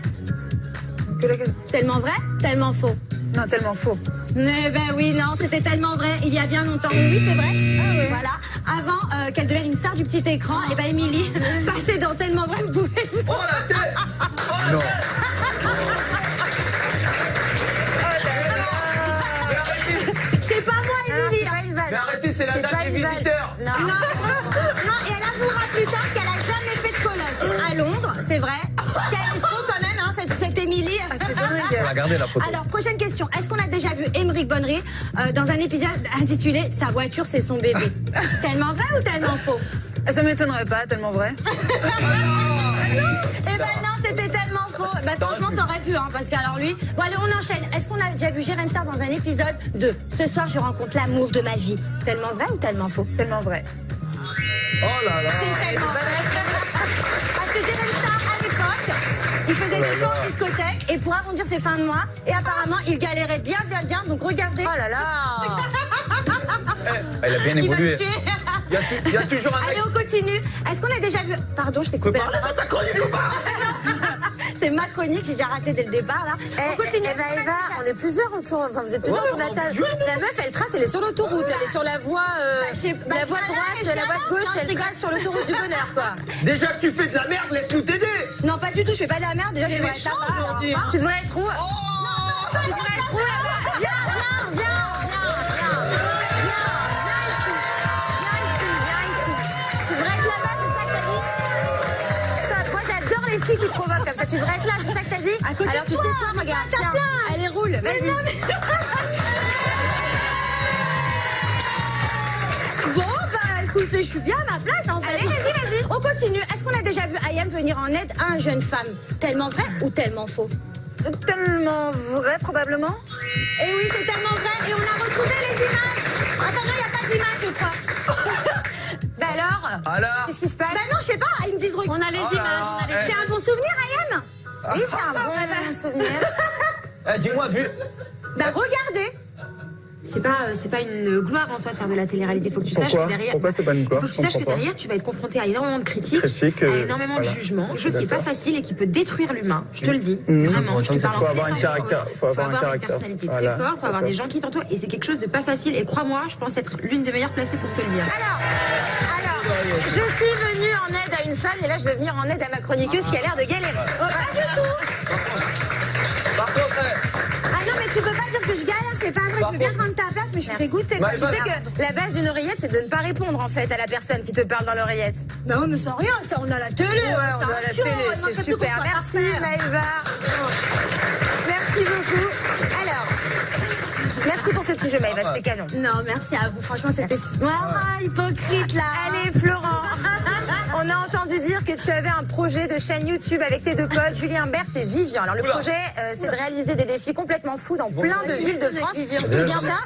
E: Tellement vrai, tellement faux?
O: Non, tellement faux.
E: Eh ben oui, non, c'était tellement vrai, il y a bien longtemps. Mais oui, c'est vrai. Ah oui. Voilà. Avant qu'elle devienne une star du petit écran, et ben Émilie passait dans Tellement Vrai, vous pouvez...
B: Oh la tête! Non.
E: C'est pas moi, Émilie.
B: Mais arrêtez, c'est la date des visiteurs.
E: Non, et elle avouera plus tard qu'elle a jamais fait de colloque à Londres, c'est vrai. Quelle escroc quand même, hein, cette Émilie.
B: On va garder la photo.
E: Alors, prochaine question. Est-ce qu'on a déjà vu Émeric Bonnery dans un épisode intitulé « Sa voiture, c'est son bébé » Tellement vrai ou tellement faux?
O: Ça m'étonnerait pas, tellement vrai.
E: Eh ben non, c'était tellement faux. Bah, franchement, ça aurait pu, hein, parce qu'alors lui... Bon, allez, on enchaîne. Est-ce qu'on a déjà vu Jérém Star dans un épisode de « Ce soir, je rencontre l'amour de ma vie » Tellement vrai ou tellement faux?
O: Tellement vrai.
B: Oh là là.
E: C'est tellement vrai. Parce que Jérém Star, à l'époque, il faisait des shows en discothèque et pour arrondir ses fins de mois, et apparemment, il galérait bien, donc regardez.
A: Oh là là.
B: Elle a bien évolué. Il y a toujours un mec...
E: Allez, on continue. Est-ce qu'on a déjà vu... Pardon, je t'ai coupé.
B: Parle dans ta chronique ou pas?
E: C'est ma chronique, j'ai déjà raté dès le départ, là. On continue.
A: Eva, on est plusieurs autour, enfin, vous êtes plusieurs autour de la table. La meuf, elle trace, elle est sur l'autoroute, elle est sur la voie, la voie de droite, la voie de gauche, elle trace sur l'autoroute du bonheur, quoi.
B: Déjà que tu fais de la merde, laisse-nous t'aider.
E: Non, pas du tout, je fais pas de la merde, déjà, je devrais être là-bas aujourd'hui.
A: Tu devrais être où? Tu devrais être où là-bas? Viens ici. Tu devrais être là-bas, c'est ça que t'as dit? Stop, moi j'adore les filles qui provoquent comme ça. Tu devrais être là, c'est ça que t'as dit? Alors tu sais quoi, regarde, tiens, allez roule, vas-y.
E: Bon, bah écoute, je suis bien à ma place en fait.
A: Allez, vas-y.
E: On continue. Est-ce qu'on a déjà vu Ayam venir en aide à une jeune femme? Tellement vrai ou tellement faux?
O: Tellement vrai, probablement.
E: Eh oui, c'est tellement vrai. Et on a retrouvé les images. Attends, il n'y a pas d'image, je crois.
A: Bah alors? Qu'est-ce qui se passe?
E: Bah non, je sais pas. Ils me disent...
C: On a les images.
E: C'est un bon souvenir, Ayam?
A: Oui, c'est un bon souvenir.
H: Dis-moi, vu.
E: Bah regardez.
A: C'est pas une gloire en soi de faire de la télé-réalité. Faut que tu saches que derrière.
L: Pourquoi c'est pas une gloire?
A: Faut que tu saches que derrière, tu vas être confronté à énormément de critiques, à énormément de jugements. Quelque chose qui est pas facile et qui peut détruire l'humain. Je te le dis. Vraiment. Je te parle.
L: Faut avoir un caractère.
A: Faut avoir une personnalité très forte. Faut avoir des gens qui t'entourent. Et c'est quelque chose de pas facile. Et crois-moi, je pense être l'une des meilleures placées pour te le dire. Alors, je suis venue en aide à une femme et là, je vais venir en aide à ma chroniqueuse qui a l'air de galérer.
E: Oh, pas du tout.
H: Par contre,
E: ah non, mais tu peux pas dire que je galère, c'est pas vrai. Je veux bien prendre ta place, mais je suis dégoûtée.
A: Tu sais que la base d'une oreillette, c'est de ne pas répondre en fait à la personne qui te parle dans l'oreillette.
E: Non, mais sans rien, ça, on a la télé.
A: Ouais, on a la télé, c'est super. Merci Maëva. Merci beaucoup. Alors, merci pour ce petit jeu Maëva, c'était canon.
E: Non, merci à vous. Franchement, c'était hypocrite là.
A: Allez, Florent. On a entendu dire que tu avais un projet de chaîne YouTube avec tes deux potes, Julien Berthe et Vivian. Alors le projet, c'est de réaliser des défis complètement fous dans plein de villes de France. C'est bien ça?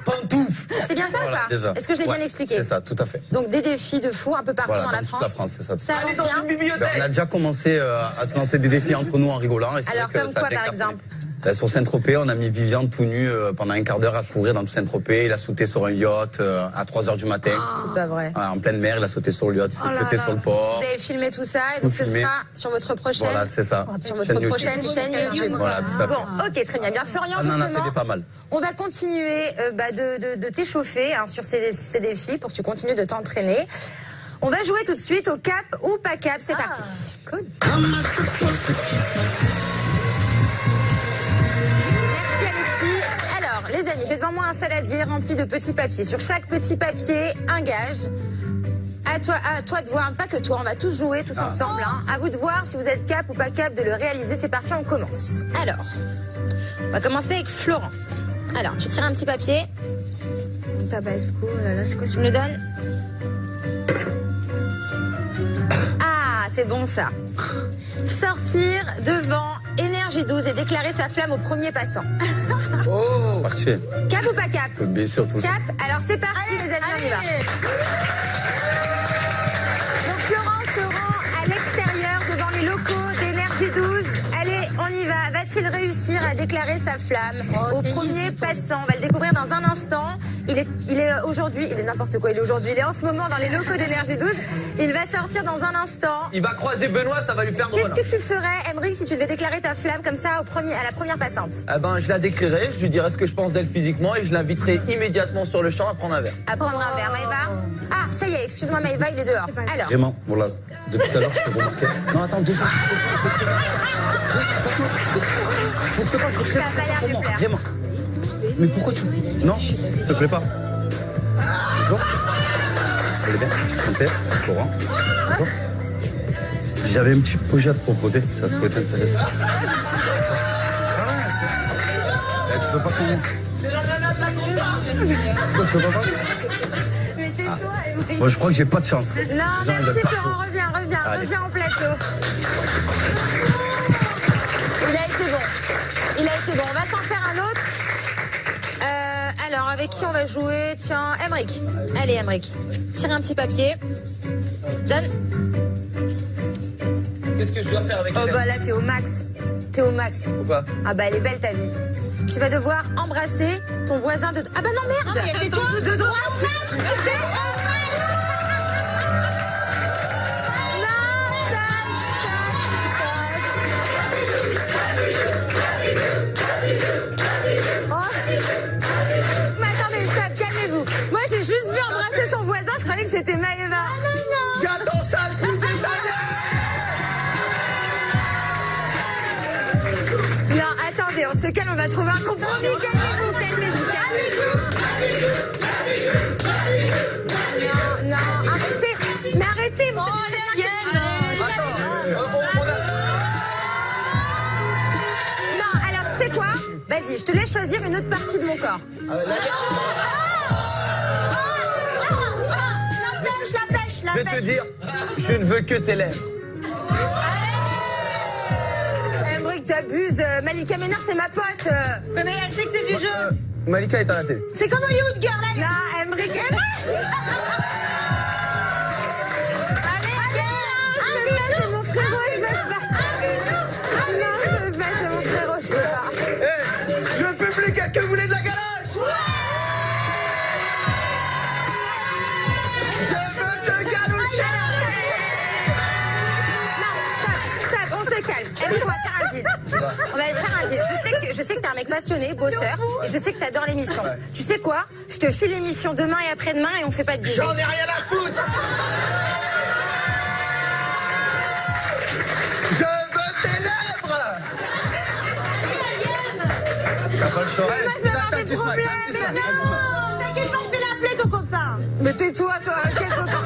A: C'est bien ça ou pas? Est-ce que je l'ai bien expliqué?
B: C'est ça, tout à fait.
A: Donc des défis de fous un peu partout dans la France.
B: Toute la France, c'est ça.
A: Ça avance bien?
B: On a déjà commencé à se lancer des défis entre nous en rigolant.
A: Alors comme quoi par exemple?
B: Sur Saint-Tropez, on a mis Vivian tout nu pendant un quart d'heure à courir dans tout Saint-Tropez. Il a sauté sur un yacht à 3h du matin.
A: C'est pas vrai.
B: En pleine mer, il a sauté sur le yacht, il s'est jeté sur le port.
A: Vous avez filmé tout ça et donc ce sera sur votre prochaine.
B: Voilà, c'est ça.
A: Sur votre prochaine chaîne YouTube.
B: Voilà, tout à fait.
A: Bon, ok, très bien. Bien, Florian,
B: on en a
A: justement,
B: fait pas mal.
A: On va continuer de t'échauffer sur ces défis pour que tu continues de t'entraîner. On va jouer tout de suite au cap ou pas cap. C'est parti. Cool. Les amis, j'ai devant moi un saladier rempli de petits papiers. Sur chaque petit papier, un gage. À toi de voir, pas que toi, on va tous jouer tous ensemble. À vous de voir si vous êtes cap ou pas cap de le réaliser. C'est parti, on commence. Alors, on va commencer avec Florent. Alors, tu tires un petit papier.
E: Tabasco, là, c'est quoi?
A: Tu me le donnes? Ah, c'est bon ça. Sortir devant Énergie 12 et déclarer sa flamme au premier passant.
B: Oh, parti.
A: Cap ou pas cap?
B: Bien sûr, tout.
A: Cap, alors c'est parti les amis, on y va. Donc Florent se rend à l'extérieur devant les locaux d'Énergie 12. Allez, on y va. Va-t-il réussir à déclarer sa flamme au premier passant? On va le découvrir dans un instant. Il est aujourd'hui, il est n'importe quoi, il est en ce moment dans les locaux d'Énergie 12. Il va sortir dans un instant.
H: Il va croiser Benoît, ça va lui faire drôle.
A: Qu'est-ce que tu ferais, Emeric, si tu devais déclarer ta flamme comme ça à la première passante?
H: Eh ben, je la décrirais, je lui dirais ce que je pense d'elle physiquement et je l'inviterai immédiatement sur le champ à prendre un verre.
A: À prendre un verre, Maëva? Ah, ça y est, excuse-moi Maëva, il est dehors. Alors.
B: Vraiment, voilà, depuis tout à l'heure, je te remarquais. Non, attends, 2 secondes. Faut que je te parle,
A: ça a pas l'air de lui plaire.
B: Vraiment. Mais pourquoi tu... Non, s'il te plaît pas. Bonjour. Vous allez bien? Santé, Florent. Bonjour. J'avais un petit projet à te proposer, ça pourrait t'intéresser. Tu peux pas commencer?
E: C'est la nana de la compta.
B: Pourquoi tu peux pas?
E: Mais tais-toi.
B: Moi, je crois que j'ai pas de chance.
A: Non, merci Florent, reviens au plateau. Il a été bon. On va s'en faire un autre. Alors, avec qui on va jouer? Tiens, Emeric. Allez, Emeric. Tire un petit papier. Donne.
H: Qu'est-ce que je dois faire avec elle?
A: Oh bah là, t'es au max.
H: Pourquoi?
A: Ah bah, elle est belle ta vie. Tu vas devoir embrasser ton voisin de... Ah bah non, merde.
E: Non, mais c'est toi
A: de droite. Mais attendez, stop, calmez-vous. Moi, j'ai juste vu embrasser son voisin, je croyais que c'était Maëva.
E: Ah non.
H: J'attends ça depuis des années.
A: se calme, on va trouver un compromis. Calmez-vous, calmez-vous, calmez-vous. Non, arrêtez. Mais arrêtez, vous Non, alors tu sais quoi? Vas-y, je te laisse choisir une autre partie de mon corps.
E: La pêche.
H: Je vais te dire, je ne veux que tes lèvres.
A: Emmerich, t'abuses. Malika Ménard, c'est ma pote.
D: Mais elle sait que c'est du jeu.
H: Malika est à la télé.
E: C'est comme Hollywood Girl, elle.
A: Non, Emmerich. C'est mon frérot, je peux pas. Non, je peux pas, c'est mon frérot, je peux pas.
H: Hey, le public, est-ce que vous voulez de la galoche? Je veux te galocher.
A: Non, stop, on se calme. Emmerich, on va faire un deal. On va faire un deal. Je sais que t'es un mec passionné, bosseur, et je sais que t'adores l'émission. Tu sais quoi? Je te file l'émission demain et après-demain et on fait pas de bisous.
H: J'en ai rien à foutre. Je veux tes lèvres. T'as pas le choix.
A: Moi, je vais avoir des problèmes.
E: Mais non, t'inquiète pas, je vais l'appeler ton copain.
A: Mais tais-toi, toi, quel copain?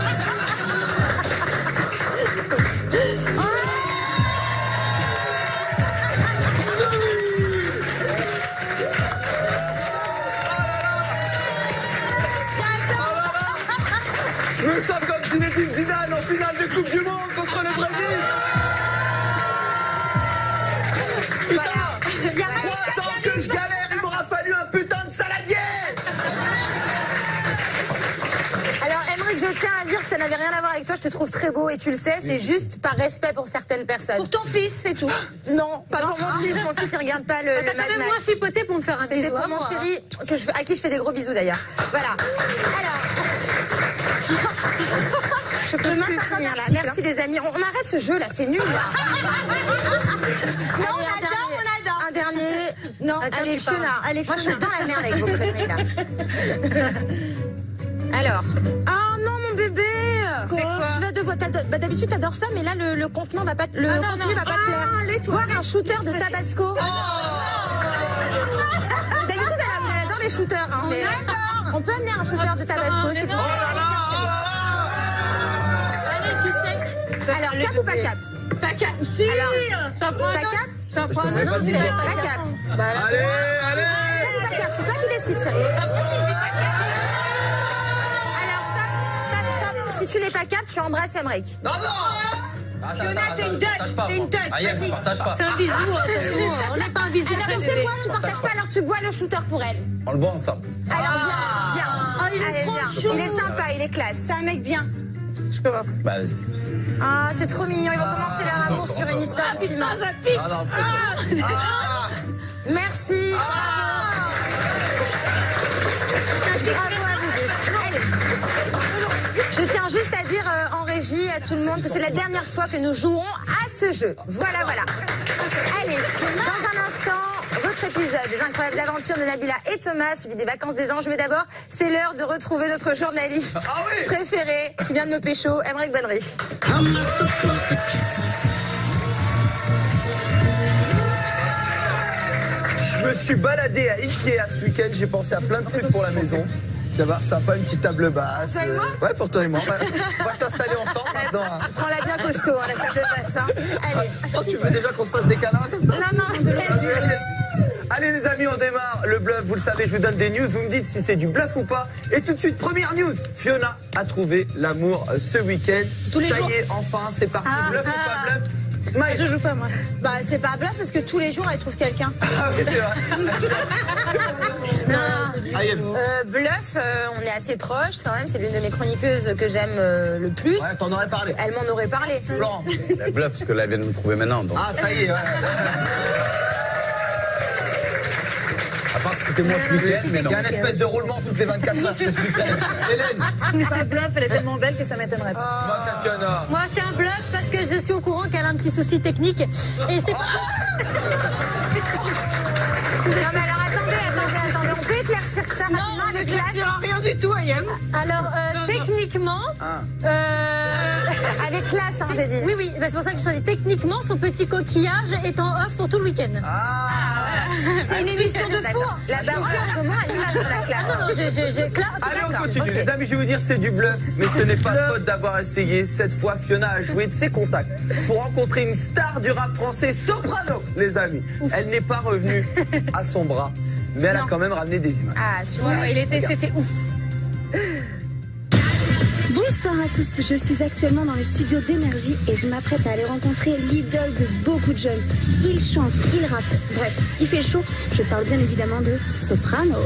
H: Je me sens comme Zinedine Zidane en finale de Coupe du Monde contre le Brésil. Putain, 3 ans que je galère, il m'aura fallu un putain de saladier.
A: Alors, Emmerich, je tiens à dire que ça n'avait rien à voir avec toi. Je te trouve très beau et tu le sais. C'est juste par respect pour certaines personnes.
E: Pour ton fils, c'est tout.
A: Non, pas pour mon fils. Mon fils, il regarde pas le
C: T'as
A: Mad
C: quand même
A: Max.
C: moins chipoté pour me faire un bisou.
A: C'était pour mon chéri, à qui je fais des gros bisous d'ailleurs. Voilà. Alors. Je peux plus finir là. Merci les amis. On arrête ce jeu là, c'est nul là.
E: Non, on adore.
A: Un dernier.
E: Non,
A: allez Fiona.
E: Allez,
A: moi je suis dans la merde avec vos conneries là. Alors. Oh non mon bébé.
E: Quoi?
A: Tu vas de d'habitude t'adores ça, mais là le contenant va pas contenu va pas te plaire. Voir un shooter de Tabasco. D'habitude elle adore les shooters hein, mais on peut amener un shooter de Tabasco s'il vous plaît. Alors, cap ou pas cap?
D: Pas cap. Si. J'en prends un autre. J'en prends un autre.
A: Pas cap.
H: Allez.
A: Pas cap, c'est toi qui décides, chérie.
D: Après, si je dis pas cap.
A: Alors, stop. Si tu n'es pas cap, tu embrasses Emmerich.
H: Non.
E: Fiona, t'es une duck. Vas-y.
H: Partage pas.
C: Fais un bisou, attention. On n'est pas un bisou.
A: Alors, tu sais quoi? Tu partages pas, alors tu bois le shooter pour elle.
B: On le boit ensemble.
A: Alors, viens.
E: Oh, il est
A: Allez,
E: trop
A: viens.
E: chou.
A: Il est sympa, il est classe.
E: C'est un mec bien.
D: Je commence.
B: Bah, vas-y.
A: Ah, c'est trop mignon. Ils vont commencer leur amour sur une histoire de piment.
D: Ça pique.
A: Merci. Bravo à vous deux. Allez. Je tiens juste à dire en régie à tout le monde que c'est la dernière fois que nous jouons à ce jeu. Voilà. Allez, dans un instant, votre épisode des incroyables aventures de Nabila et Thomas, suivi des vacances des anges. Mais d'abord, c'est l'heure de retrouver notre journaliste préféré qui vient de me pécho, Emmerich Bonnery.
H: Je me suis baladé à Ikea ce week-end, j'ai pensé à plein de trucs pour la maison. D'avoir sympa, une petite table basse.
A: Toi et moi
H: Ouais, pour toi et moi. On va s'installer ensemble maintenant. Hein.
A: Prends-la bien costaud, hein, la table de basse. Hein. Allez.
H: Oh, tu veux déjà qu'on se fasse des câlins comme ça?
A: Non, vas-y.
H: Allez les amis, on démarre le bluff. Vous le savez, je vous donne des news. Vous me dites si c'est du bluff ou pas. Et tout de suite, première news. Fiona a trouvé l'amour ce week-end.
D: Tous les
H: ça
D: jours.
H: y est, enfin, c'est parti. Bluff ou pas bluff? Maï.
D: Je joue pas moi.
E: Bah, c'est pas bluff parce que tous les jours, elle trouve quelqu'un.
H: Ah oui, c'est vrai.
A: Bluff, on est assez proches quand même. C'est l'une de mes chroniqueuses que j'aime le plus.
H: Ouais, t'en aurais parlé.
A: Elle m'en aurait parlé.
H: Florent.
B: La bluff, parce que là, elle vient de me trouver maintenant. Donc.
H: Ah, ça y est, ouais.
B: À part que c'était moi ce week-end, mais non.
H: Il y a un espèce de roulement toutes les 24 heures. Hélène.
O: C'est pas bluff, elle est tellement belle que ça m'étonnerait pas.
H: Moi, Tatiana.
C: Moi, c'est un bluff parce que je suis au courant qu'elle a un petit souci technique. Et c'est pas.
A: Non mais alors attendez. On peut éclaircir ça rapidement avec classe.
D: Rien du tout, Ayem.
C: Alors, techniquement.
A: Avec classe, hein, j'ai dit.
C: Oui, bah, c'est pour ça que je choisis. Techniquement, son petit coquillage est en off pour tout le week-end.
E: C'est une émission de fou.
A: La barre en ce moment, elle y va sur la classe.
C: Non, j'ai clair.
H: Allez, on continue. Les amis, je vais vous dire, c'est du bluff. Mais ce n'est pas faute d'avoir essayé. Cette fois, Fiona a joué de ses contacts pour rencontrer une star du rap français, Soprano, les amis. Elle n'est pas revenue à son bras, mais elle a quand même ramené des images.
A: Ah,
D: c'était ouf.
F: Bonsoir à tous, je suis actuellement dans les studios d'Énergie et je m'apprête à aller rencontrer l'idole de beaucoup de jeunes. Il chante, il rappe, bref, il fait chaud. Je parle bien évidemment de Soprano.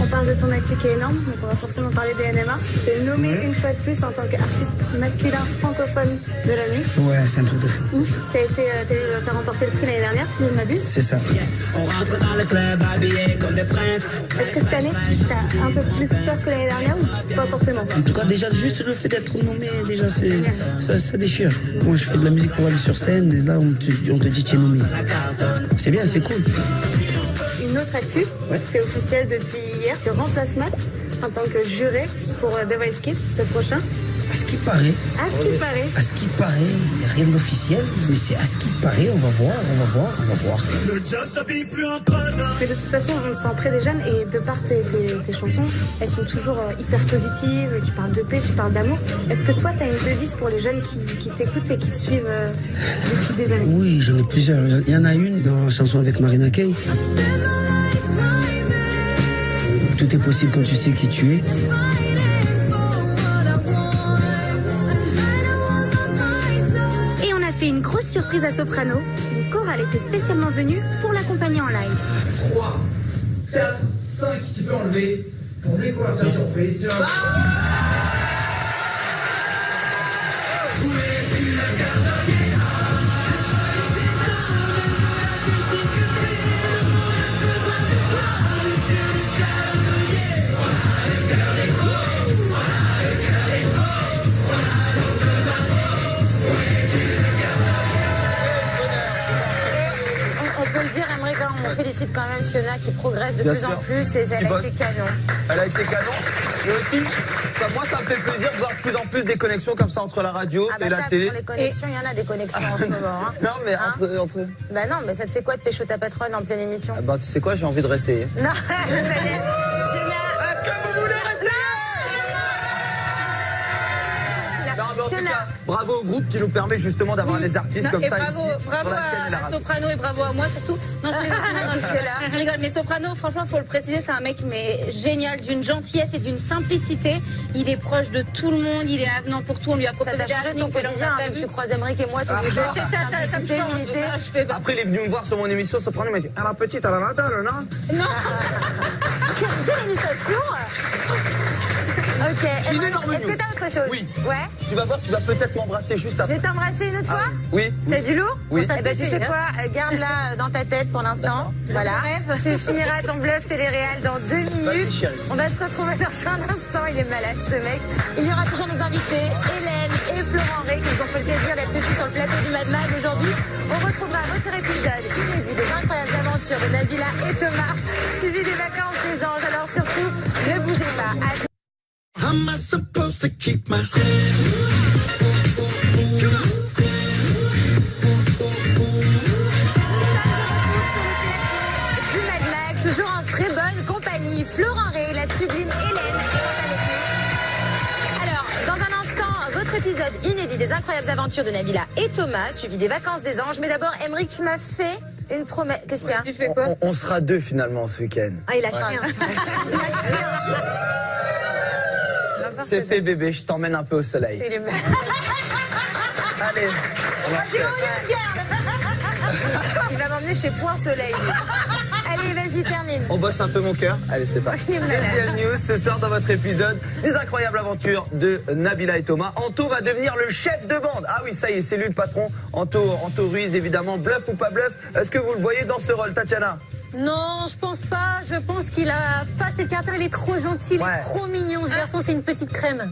F: On parle de ton actu qui est énorme, donc on va forcément parler des NMA. T'es nommé une fois de plus en tant qu'artiste masculin francophone de l'année.
P: Ouais, c'est un truc de fou.
F: Ouf, t'as remporté le prix l'année dernière, si je ne m'abuse.
P: C'est ça.
F: On rentre dans le club habillé comme des princes. Est-ce que cette année, t'as un peu plus peur que l'année dernière ou pas forcément?
P: En tout cas, déjà, juste le fait d'être nommé, déjà, ça déchire. Moi, je fais de la musique pour aller sur scène, et là, on te dit tu es nommé. C'est bien, c'est cool.
F: Une autre actu, c'est officiel depuis hier. Tu remplaces Matt en tant que juré pour The Voice Kids, le prochain.
P: À ce qui paraît.
F: À ce qui paraît.
P: À ce qui paraît, il n'y a rien d'officiel, mais c'est à ce qui paraît, on va voir.
F: Le job s'habille plus un Mais de toute façon, on sent près des jeunes et de par tes chansons, elles sont toujours hyper positives. Tu parles de paix, tu parles d'amour. Est-ce que toi, tu as une devise pour les jeunes qui t'écoutent et qui te suivent depuis des années?
P: Oui, j'en ai plusieurs. Il y en a une dans la chanson avec Marina Kaye. Tout est possible quand tu sais qui tu es.
F: Et on a fait une grosse surprise à Soprano. Une chorale était spécialement venue pour l'accompagner en live.
Q: 3, 4, 5, tu peux enlever pour découvrir sa surprise.
A: On félicite quand même Fiona qui progresse de plus en plus et elle a été canon.
H: Elle a été canon. Et aussi, moi ça me fait plaisir de voir de plus en plus des connexions comme ça entre la radio et la télé.
A: Pour les connexions, il y en a des connexions en ce moment. Hein.
H: Non mais entre eux.
A: Bah non, mais ça te fait quoi de pécho ta patronne en pleine émission?
H: Bah tu sais quoi, j'ai envie de réessayer.
A: Non, je savais.
H: Est-ce que vous voulez rester? En tout cas, bravo au groupe qui nous permet justement d'avoir les artistes comme ça ici.
D: Bravo à Soprano et bravo à moi surtout. Non, je rigole, mais Soprano, franchement, faut le préciser, c'est un mec génial, d'une gentillesse et d'une simplicité. Il est proche de tout le monde, il est avenant pour tout. On lui a proposé
A: ça t'a changé ton quotidien, tu croises Emmerich et moi tous les jours.
D: Simplicité, humilité.
H: Après, il est venu me voir sur mon émission Soprano, il m'a dit « Ah la petite, elle a la dalle, non ?»
A: Non. Quelle imitation. Ok. Est-ce que t'as autre chose?
H: Oui.
A: Ouais.
H: Tu vas voir, tu vas peut-être m'embrasser juste après.
A: Je vais t'embrasser une autre fois?
H: Oui.
A: C'est du lourd?
H: Oui.
A: Eh ben, tu sais quoi? Garde-la dans ta tête pour l'instant. Voilà. Tu finiras ton bluff télé-réal dans 2 minutes. On va se retrouver dans un instant. Il est malade, ce mec. Il y aura toujours nos invités, Hélène et Florent Rey, qui nous ont fait le plaisir d'être ici sur le plateau du Mad Mag aujourd'hui. On retrouvera votre épisode inédit des incroyables aventures de Nabila et Thomas, suivi des vacances des anges. Alors surtout, ne bougez pas.
R: How am I supposed to keep my
A: du Mad Mag, toujours en très bonne compagnie. Florent Rey, la sublime Hélène sont avec nous. Alors, dans un instant, votre épisode inédit des incroyables aventures de Nabila et Thomas, suivi des vacances des anges. Mais d'abord, Emmerich, tu m'as fait une promesse. Qu'est-ce qu'il y a?
D: Tu fais quoi?
H: On sera 2 finalement ce week-end.
E: Ah, il lâche rien. Il lâche rien.
H: C'est fait bébé, je t'emmène un peu au soleil.
A: Allez. Il va m'emmener chez Point Soleil. Allez, vas-y, termine.
H: On bosse un peu mon cœur. Allez, c'est parti. Deuxième news, ce soir dans votre épisode des incroyables aventures de Nabila et Thomas. Anto va devenir le chef de bande. Ah oui, ça y est, c'est lui le patron. Anto Ruiz, évidemment. Bluff ou pas bluff? Est-ce que vous le voyez dans ce rôle, Tatiana?
C: Non, je pense pas. Je pense qu'il a pas ses caractères. Il est trop gentil, il est trop mignon. Ce garçon, c'est une petite crème.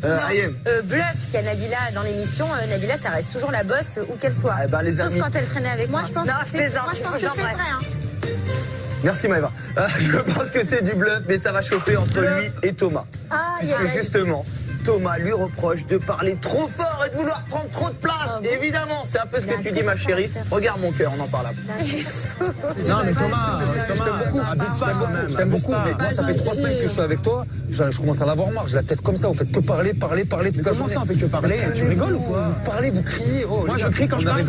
A: Bluff, s'il y a Nabila dans l'émission, Nabila, ça reste toujours la bosse, où qu'elle soit. Sauf quand elle traînait avec moi.
E: Je pense
A: non, je plaisante.
E: Moi, je pense que c'est vrai. Hein.
H: Merci Maëva. Je pense que c'est du bluff, mais ça va chauffer entre lui et Thomas. Puisque justement,
S: Thomas lui reproche de parler trop fort et de vouloir prendre trop de place. Évidemment, c'est un peu ce que tu dis, ma chérie. Regarde mon cœur, on en parle après.
T: Non, mais Thomas, je t'aime beaucoup. Mais moi, ça fait 3 semaines que je suis avec toi. Je commence à l'avoir marre. J'ai la tête comme ça. Vous faites que parler toute la journée.
S: Comment ça, on fait que parler? Tu rigoles ou quoi?
T: Vous parlez, vous criez. Oh,
S: moi, je crie quand je parle.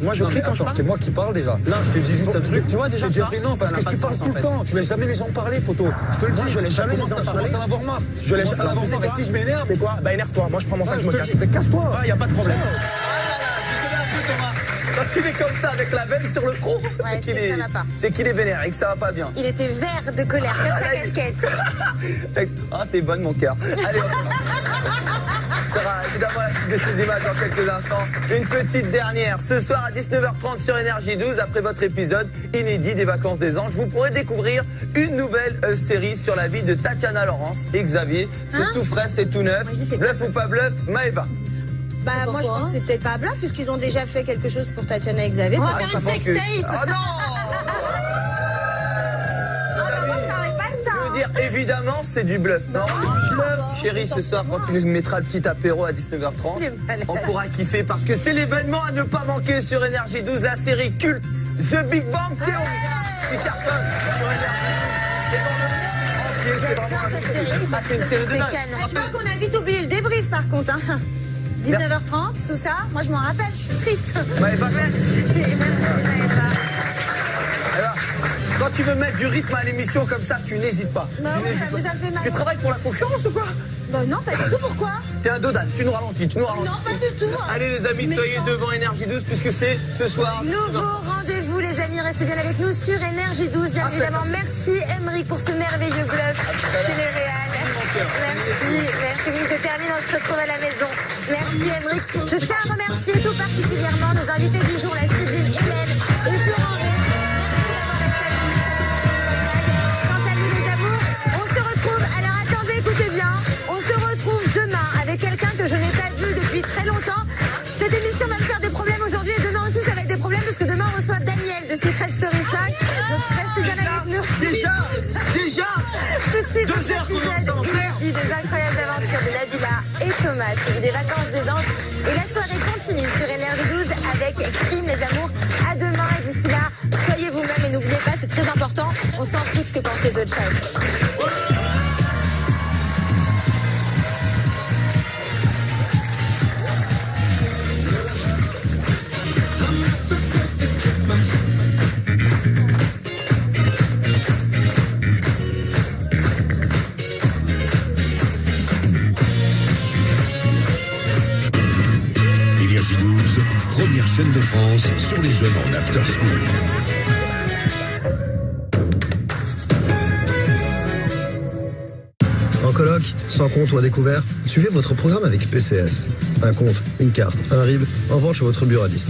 T: Moi, je crie quand je parle. C'est moi qui parle déjà. Là, je te dis juste un truc.
S: Tu vois déjà ça?
T: Non, parce que tu parles tout le temps. Tu laisses jamais les gens parler, poto. Je te le dis.
S: Je laisse jamais les gens parler.
T: Je commence à l'avoir marre.
S: Je laisse à l'avoir marre.
T: Et si je m'énerve,
S: c'est quoi? Bah, énerve-toi. Moi, je prends mon sac, je me casse.
T: Mais casse-toi.
S: Ouais, y a pas de problème. Quand il est comme ça avec la veine sur le front,
A: ça va pas.
S: C'est qu'il est vénère et que ça va pas bien.
A: Il était vert de colère, comme sa casquette.
S: Ah, t'es bonne, mon cœur. Allez, on sera évidemment la suite de ces images dans quelques instants. Une petite dernière. Ce soir à 19h30 sur Énergie 12, après votre épisode inédit des Vacances des Anges, vous pourrez découvrir une nouvelle série sur la vie de Tatiana Laurence et Xavier. C'est tout frais, c'est tout neuf. Bluff ou pas bluff, Maëva?
E: Bah moi je pense que c'est peut-être pas bluff puisqu'ils ont déjà fait quelque chose pour Tatiana et Xavier.
C: On va faire une sextape.
S: Oh non!
E: Moi je parle pas de ça.
S: Je veux dire, évidemment, c'est du bluff. Non, chérie, ce soir, quand tu nous mettras le petit apéro à 19h30, on pourra kiffer parce que c'est l'événement à ne pas manquer sur Énergie 12, la série culte The Big Bang Theory qui cartonne sur Énergie 12. Et dans le monde entier, c'est vraiment c'est une série de dingue.
E: Je crois qu'on a vite oublié le débrief par contre. 19h30, tout ça, moi je m'en rappelle, je suis triste.
S: Maëva, quand tu veux mettre du rythme à l'émission comme ça, tu n'hésites pas.
E: Non, ça vous a fait mal.
S: Tu travailles pour la concurrence ou quoi?
E: Bah non, pas du tout, pourquoi?
S: T'es un dodane, tu nous ralentis,
E: Non, pas du tout.
S: Allez les amis, soyez devant Énergie 12 puisque c'est ce soir.
A: Nouveau rendez-vous les amis, restez bien avec nous sur Énergie 12, bien évidemment. Merci Emeric pour ce merveilleux bluff téléréal. Merci, oui, je termine, on se retrouve à la maison. Merci Emeric. Je tiens à remercier tout particulièrement nos invités du jour, la sublime Hélène et Florent Rey. Quant à nous les amours, on se retrouve, alors attendez, écoutez bien, on se retrouve demain avec quelqu'un que je n'ai pas vu depuis très longtemps. Cette émission va me faire des problèmes aujourd'hui et demain aussi ça va être des problèmes parce que demain on reçoit Daniel de Secret Story 5. Donc restez bien avec nous.
S: Déjà
A: tout de suite,
S: 2 heures
A: inédit des incroyables aventures de Nabila et Thomas, suivi des Vacances des Anges. Et la soirée continue sur Énergie 12 avec Crime les amours. À demain et d'ici là, soyez vous-même et n'oubliez pas, c'est très important, on s'en fout de ce que pensent les autres chefs.
I: Énergie 12, première chaîne de France sur les jeunes en after school.
L: En coloc, sans compte ou à découvert, suivez votre programme avec PCS. Un compte, une carte, un RIB, en vente chez votre buraliste.